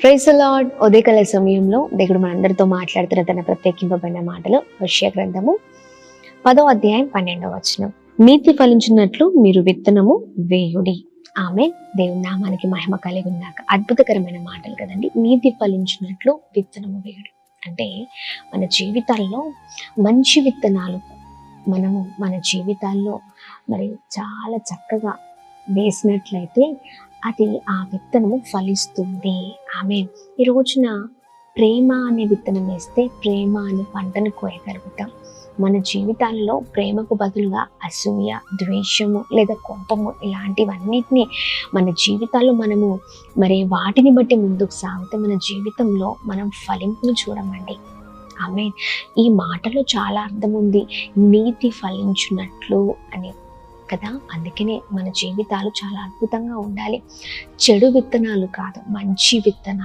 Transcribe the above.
Praise the lord. ఉదయకాల సమయంలో దేవుడు మనందరితో మాట్లాడుతున్న తన ప్రత్యేకింపబడిన మాటలు హోషేయ గ్రంథము 10వ అధ్యాయం 12వ వచనం. నీతి ఫలించినట్లు మీరు విత్తనము వేయుడి. ఆమె దేవుని నామానికి మహిమ కలిగి ఉన్నాక. అద్భుతకరమైన మాటలు కదండి. నీతి ఫలించినట్లు విత్తనము వేయుడి అంటే మన జీవితాల్లో మంచి విత్తనాలు మనము మన జీవితాల్లో మరి చాలా చక్కగా వేసినట్లయితే అది ఆ విత్తనము ఫలిస్తుంది. ఆమె ఈ రోజున ప్రేమ అనే విత్తనం వేస్తే ప్రేమ అనే పంటను కోయగలుగుతాం. మన జీవితాల్లో ప్రేమకు బదులుగా అసూయ, ద్వేషము లేదా కోపము ఇలాంటివన్నిటినీ మన జీవితాల్లో మనము మరి వాటిని బట్టి ముందుకు సాగితే మన జీవితంలో మనం ఫలింపును చూడమండి. ఆమె ఈ మాటలో చాలా అర్థం ఉంది. నీతి ఫలించినట్లు అని కదా. అందుకనే మన జీవితాలు చాలా అద్భుతంగా ఉండాలి. చెడు విత్తనాలు కాదు, మంచి విత్తనాలు